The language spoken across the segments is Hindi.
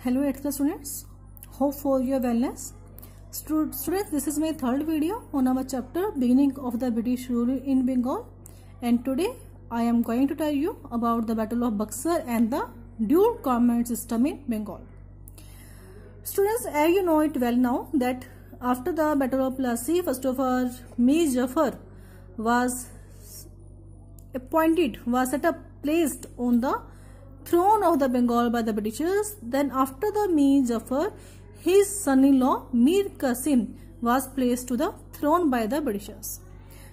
Hello 8th class students, hope for your wellness. Students, this is my third video on our chapter beginning of the British rule in Bengal, and today I am going to tell you about the Battle of Buxar and the dual government system in Bengal. Students, as you know it well now that after the Battle of Plassey, first of all, Mir Jafar was placed on the throne of the Bengal by the Britishers. Then after the Mir Jafar, his son-in-law Mir Qasim was placed to the throne by the Britishers.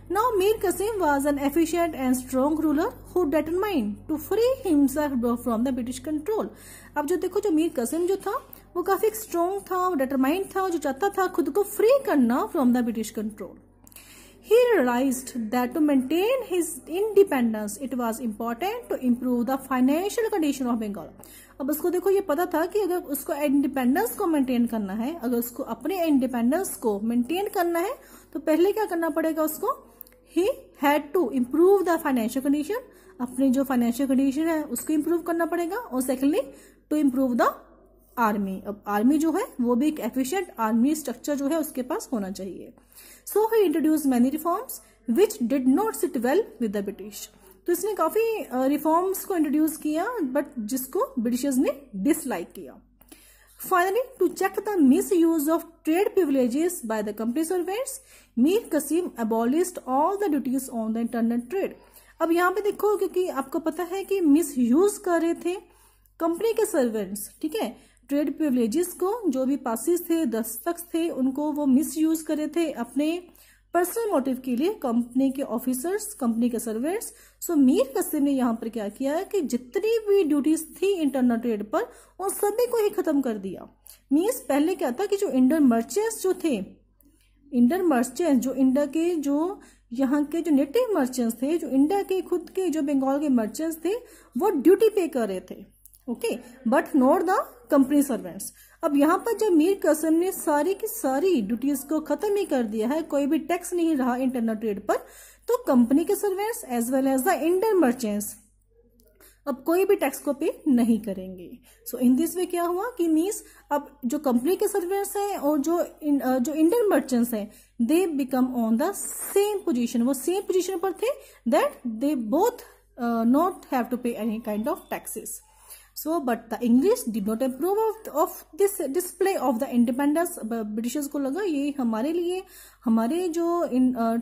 Now Mir Qasim was an efficient and strong ruler who determined to free himself from the British control. अब जो देखो, जो मीर कसिम जो था वो काफी स्ट्रॉन्ग था, वो डिटरमाइंड था, जो चाहता था खुद को फ्री करना from the British control. He realized that to maintain his independence, it was important to improve the financial condition of Bengal. अब उसको देखो, ये पता था कि अगर उसको इंडिपेंडेंस को मेंटेन करना है, अगर उसको अपने इंडिपेंडेंस को मेंटेन करना है, तो पहले क्या करना पड़ेगा उसको? He had to improve the financial condition. अपनी जो फाइनेंशियल कंडीशन है उसको इम्प्रूव करना पड़ेगा. और secondly to improve the army. अब आर्मी जो है वो भी एक एफिशिएंट आर्मी स्ट्रक्चर जो है उसके पास होना चाहिए. So he introduced many reforms which did not sit well with the British. तो इसने काफी रिफॉर्म्स को इंट्रोड्यूस किया बट जिसको ब्रिटिशर्स ने डिसलाइक किया. Finally, to check the misuse of trade privileges by the company servants, Mir Qasim abolished all the duties on the internal trade. अब यहाँ पे देखो, क्योंकि आपको पता है कि मिस यूज कर रहे थे कंपनी के सर्वेंट्स, ठीक है, ट्रेड प्रिविलेजेस को, जो भी पासिस थे, दस्तक थे, उनको वो मिस यूज कर रहे थे अपने पर्सनल मोटिव के लिए, कंपनी के ऑफिसर्स, कंपनी के सर्वेंट्स. सो मीर कसिम ने यहाँ पर क्या किया कि जितनी भी ड्यूटीज थी इंटरनल ट्रेड पर उन सभी को ही खत्म कर दिया. मीन्स पहले क्या था कि जो इंडियन मर्चेंट्स जो थे, इंडियन मर्चेंट्स जो इंडिया के, जो यहाँ के जो नेटिव मर्चेंट्स थे, जो इंडिया के खुद के जो बंगाल के मर्चेंट्स थे, वो ड्यूटी पे कर रहे थे, okay, but not the company servants. अब यहाँ पर जब मीर कसिम ने सारी की सारी ड्यूटीज को खत्म ही कर दिया है, कोई भी टैक्स नहीं रहा इंटरनल ट्रेड पर, तो कंपनी के servants as well as the Indian merchants अब कोई भी टैक्स को पे नहीं करेंगे. सो इन दिस वे क्या हुआ कि मीन्स अब जो कंपनी के सर्वेंट्स हैं और जो इंडियन मर्चेंट्स हैं, they become on the same position. वो सेम पोजीशन पर थे that they both not have to pay any kind of taxes. So, but the English did not approve of this display of the independence. Britishers को लगा ये हमारे लिए, हमारे जो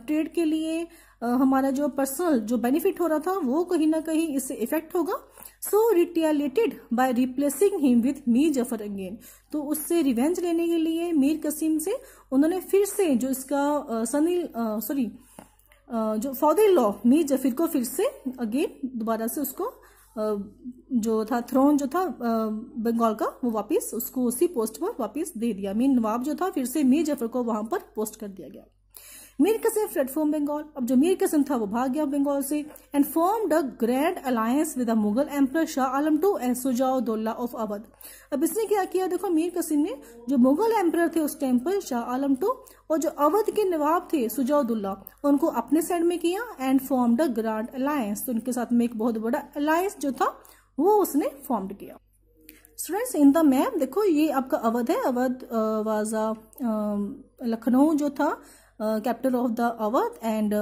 ट्रेड के लिए हमारा जो पर्सनल जो बेनिफिट हो रहा था वो कहीं ना कहीं इससे इफेक्ट होगा. So retaliated by replacing him with Mir Zafar again. तो उससे रिवेंज लेने के लिए मीर कसिम से उन्होंने फिर से जो इसका जो father in law Mir Zafar को फिर से अगेन दोबारा से उसको जो था थ्रोन जो था बंगाल का, वो वापस उसको उसी पोस्ट पर वापस दे दिया. मीर नवाब जो था फिर से मीर जफर को वहां पर पोस्ट कर दिया गया. Mir Kasim fled from Bengal. अब जो मीर कसिम था वो भाग गया बंगाल से and formed a grand alliance with the Mughal emperor Shah Alam II and Shuja-ud-Daula of Awadh. अब इसने क्या किया, देखो, मीर कसिम ने जो मुगल एम्परर थे उस टाइम पर शाह आलम II और जो अवध के नवाब थे सुजाउद्दौला, उनको अपने साइड में किया and formed a grand alliance. तो उनके साथ में एक बहुत बड़ा अलायंस जो था वो उसने फॉर्म्ड किया. स्टूडेंट्स, इन द मैप देखो, ये आपका अवध है. अवध वाज लखनऊ जो था capital of the Awadh and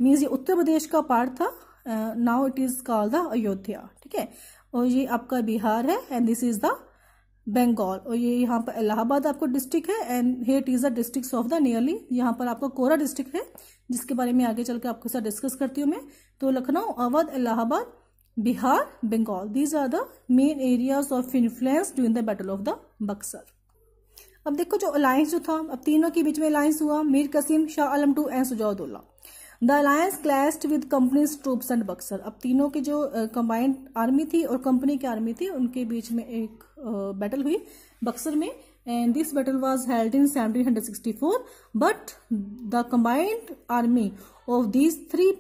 means ये उत्तर प्रदेश का पार्ट था. Now it is called the Ayodhya, ठीक है. और ये आपका बिहार है and this is the Bengal. और ये यहाँ पर इलाहाबाद आपको डिस्ट्रिक्ट है and here it is the district of the nearly, यहाँ पर आपका कोरा डिस्ट्रिक्ट है जिसके बारे में आगे चल के आपके साथ डिस्कस करती हूँ मैं. तो Lucknow, Awadh, Allahabad, Bihar, Bengal, these are the main areas of influence during the battle of the Buxar. अब देखो, जो अलायंस जो था, अब तीनों के बीच में अलायंस हुआ, मीर कसिम, Shah Alam II and Shuja-ud-Daula. The alliance clashed with companies troops and Buxar. अब तीनों की जो कंबाइंड आर्मी थी और कंपनी की आर्मी थी, उनके बीच में एक बैटल हुई बक्सर में and this battle was held in 1764. But the combined army of these three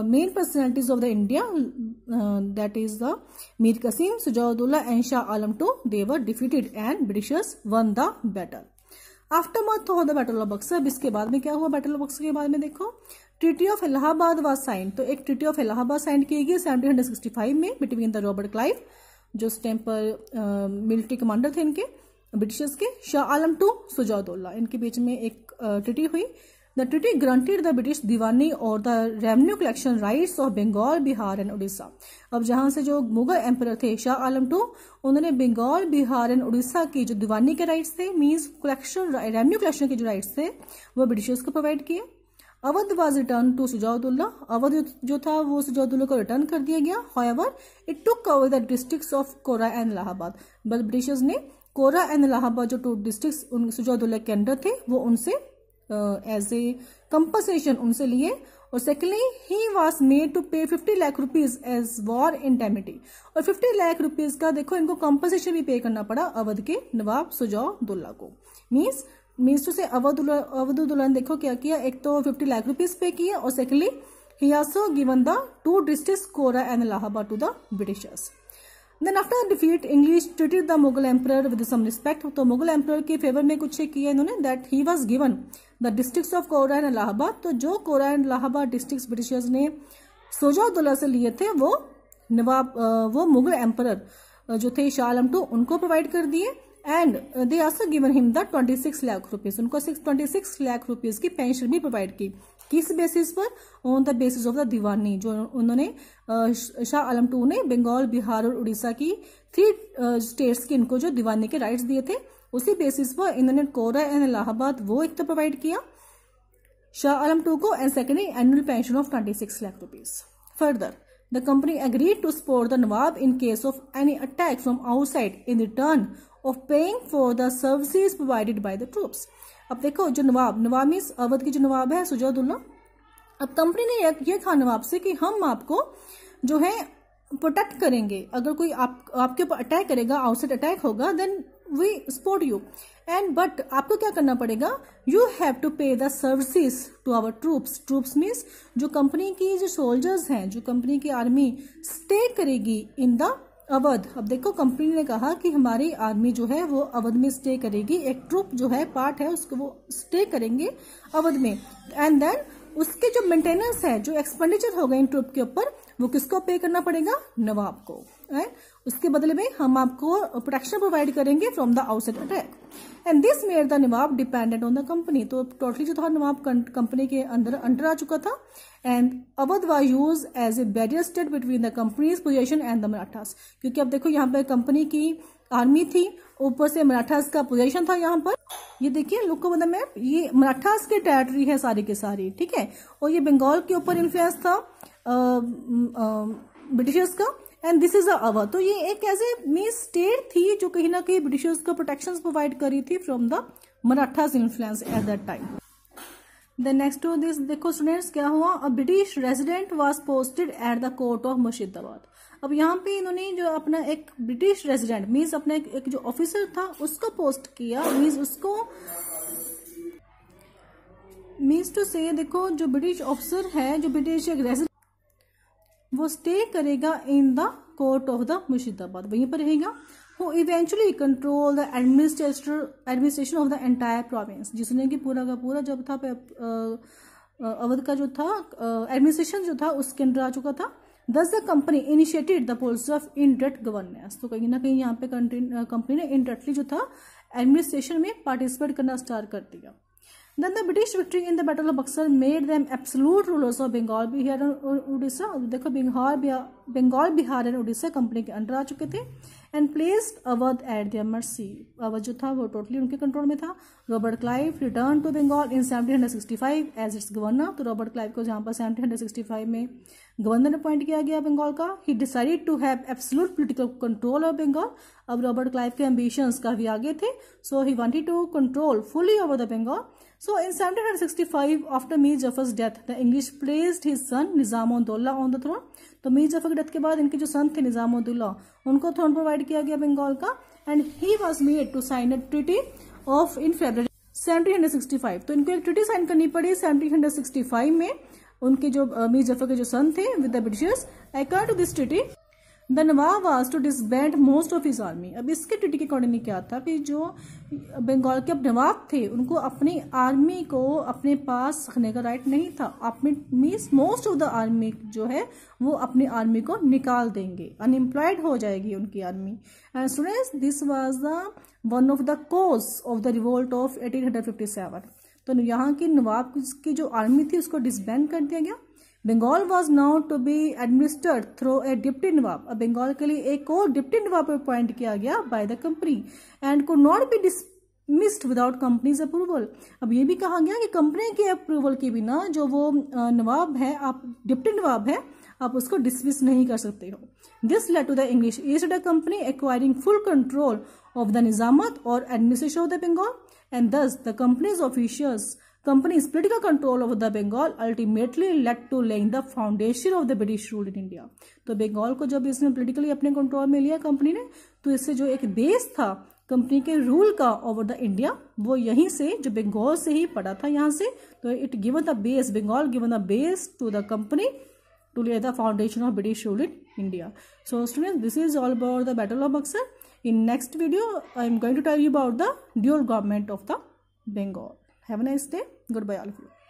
main personalities of the India, that is the Mir Qasim, Sujaudullah and Shah Alam II, they were defeated and Britishers won the battle. Aftermath of the Battle of Buxar. इसके बाद में क्या हुआ बैटल ऑफ बक्सर के बाद में, देखो, treaty of Allahabad was sign. तो एक ट्रीटी ऑफ इलाहाबाद साइन की गई 1765 में बिटवीन द रॉबर्ट क्लाइव जो उस टाइम पर मिलिट्री कमांडर थे इनके ब्रिटिशर्स के, शाह आलम टू सुजाउद्दौला, इनके बीच में एक ट्रीटी हुई। The treaty granted the British diwani और the revenue collection rights of Bengal, Bihar and Orissa. अब जहां से जो मुगल एम्परर थे शाह आलम टू, उन्होंने बंगाल, बिहार एंड उड़ीसा की जो दीवानी के राइट्स थे, मीन्स कलेक्शन, रेवेन्यू कलेक्शन के जो राइट्स थे, वो ब्रिटिशर्स को प्रोवाइड किए। Awadh was return to Shujauddaula, Awadh जो था वो सुजाउद्दौला को रिटर्न कर दिया गया। However it took over the districts of Kora and Allahabad, but Britishers ने कोरा एंड इलाहाबाद जो 2 डिस्ट्रिक्ट्स सुजाउद्दौला के अंडर थे वो उनसे एज ए कंपनसेशन उनसे लिए। और secondly he was made to pay 50 lakh rupees as war indemnity, और 50 लाख रुपीज का देखो इनको कंपनसेशन भी पे करना पड़ा अवध के नवाब सुजाउद्दौला को। मीन्स टू से अवधुल्ला ने देखो क्या किया, एक तो 50 लाख रुपीज पे किया, और secondly he also given the 2 districts Kora and Allahabad to the Britishers. Then after defeat, English treated the Mughal emperor with some respect. तो मुगल एम्परर के फेवर में कुछ किया इन्होंने, that he was given the districts of Kora and Allahabad. तो जो Kora and Allahabad districts Britishers ने सुजाउद्दौला से लिए थे वो मुगल एम्परर जो थे शाह आलम टू उनको प्रोवाइड कर दिए। And they also given him the 26 lakh rupees, उनको 26 लाख रुपीज की पेंशन भी प्रोवाइड की। किस बेसिस पर? On the basis of the diwani, जो उन्होंने शाह आलम टू ने बंगाल, बिहार और उड़ीसा की 3 स्टेट्स के इनको जो दीवानी के राइट्स दिए थे, उसी बेसिस पर इन्होंने कोरा एंड इलाहाबाद वो एक तो प्रोवाइड किया शाह आलम टू को, and secondly annual pension of 26 lakh rupees. Further the company agreed to support the nawab in case of any attack from outside in return of paying for the services provided by the troops. अब देखो जो नवाब मीन्स अवध की जो नवाब है सुजाउद्दौला, अब कंपनी ने ये कहा नवाब से कि हम आपको जो है प्रोटेक्ट करेंगे, अगर कोई आपके ऊपर अटैक करेगा, आउटसाइड अटैक होगा, then we support you, and but आपको क्या करना पड़ेगा, you have to pay the services to our troops. Troops means जो कंपनी की जो सोल्जर्स हैं, जो कंपनी की आर्मी स्टे करेगी इन द अवध। अब देखो कंपनी ने कहा कि हमारी आर्मी जो है वो अवध में स्टे करेगी, एक ट्रूप जो है पार्ट है उसको वो स्टे करेंगे अवध में, एंड देन उसके जो मेंटेनेंस है, जो एक्सपेंडिचर होगा इन ट्रूप के ऊपर, वो किसको पे करना पड़ेगा, नवाब को। उसके बदले में हम आपको प्रोटेक्शन प्रोवाइड करेंगे from the outside attack, and this made the nawab dependent on the company. तो टोटली जो था नवाब कंपनी के अंडर आ चुका था, and Awadh was use as a barrier state between the company's position and the Marathas, क्योंकि अब देखो यहाँ पे कंपनी की आर्मी थी, ऊपर से मराठास का पोजीशन था। यहाँ पर ये देखिए लुक ऑफ द मैप, ये मराठास की टेरिटरी है सारी की सारी, ठीक है, और ये बंगाल के ऊपर इन्फ्लुएंस था ब्रिटिशर्स का, एंड दिस इज अवध। तो ये एक ऐसे मीन स्टेट थी जो कहीं ना कहीं ब्रिटिशर्स को प्रोटेक्शन प्रोवाइड करी थी from the Marathas influence at that time. Then next to this देखो स्टूडेंट्स क्या हुआ, a British resident was posted at the court of Murshidabad. अब यहाँ पे इन्होंने जो अपना एक ब्रिटिश रेजिडेंट मीन्स अपना एक जो ऑफिसर था उसको पोस्ट किया, मीन्स उसको मीन्स टू से देखो जो ब्रिटिश ऑफिसर है, जो ब्रिटिश रेजिडेंट, वो स्टे करेगा in the court of the Murshidabad, वहीं पर रहेगा। who eventually control the administration of the entire province, जिसने कि पूरा का पूरा जब था अवध का जो था एडमिनिस्ट्रेशन जो था उसके अंदर आ चुका था। Thus the company initiated the policy of indirect governance, तो कहीं ना कहीं यहाँ पे कंपनी ने इनडायरेक्टली जो था एडमिनिस्ट्रेशन में पार्टिसिपेट करना स्टार्ट कर दिया। Then the British victory in the Battle of Buxar made them absolute rulers of Bengal, Bihar and Odisha। देखो बंगाल, बिहार एंड उड़ीसा कंपनी के अंडर आ चुके थे, and placed Awadh at their mercy. Awadh जो था वो टोटली उनके कंट्रोल में था। Robert Clive return to Bengal in 1765 as its governor. तो रॉबर्ट क्लाइव को जहाँ पर 1765 में गवर्नर अपॉइंट किया गया बंगाल का। He decided to have absolute political control of Bengal. अब रॉबर्ट क्लाइव के एम्बिशंस काफी आगे थे, so he wanted to control fully over the Bengal. So in 1765, after Mir Jafar's death, the English placed his son Nizam-ud-Dawla on the throne। तो मीर जफर की डेथ के बाद इनके जो सन थे निजामुद्दौला, उनको थ्रोन प्रोवाइड किया गया बंगाल का, and he was made to sign a treaty of in February 1765। तो इनको एक ट्रीटी साइन करनी पड़ी 1765 में, उनके जो मीर जफर के जो सन थे with the Britishers. According to this treaty the nawab was to disband most of his army. अब इसके ट्रीटी के अकॉर्डिंग क्या था कि जो बंगाल के अब नवाब थे उनको अपनी आर्मी को अपने पास रखने का राइट नहीं था। अपने means most of the army जो है वो अपनी आर्मी को निकाल देंगे, अनएम्प्लॉयड हो जाएगी उनकी army. And students, this was the one of the cause of the revolt of 1857। तो यहाँ की नवाब की जो आर्मी थी उसको डिसबैंड कर दिया गया। Bengal was now to be administered through a deputy nawab. अब बंगाल के लिए एक और डिप्टी नवाब अपॉइंट किया गया by the company and could not be dismissed without companies approval. अब ये भी कहा गया कि कंपनी के अप्रूवल के बिना जो वो नवाब है, आप डिप्टी नवाब है, आप उसको डिसमिस नहीं कर सकते हो। This led to the English East India Company acquiring full control of the nizamat और administration of the Bengal and thus the company's officials Company's political control over the Bengal ultimately led to laying the foundation of the British rule in India। तो बंगाल को जब इसने पोलिटिकली अपने कंट्रोल में लिया कंपनी ने, तो इससे जो एक बेस था कंपनी के रूल का ओवर द इंडिया, वो यहीं से जो बंगाल से ही पड़ा था यहाँ से। तो it given the base, Bengal given the base to the company to lay the foundation of British rule in India। So students, this is all about the Battle of Buxar. In next video, I am going to tell you about the dual government of the Bengal. Have a nice day. Goodbye all of you.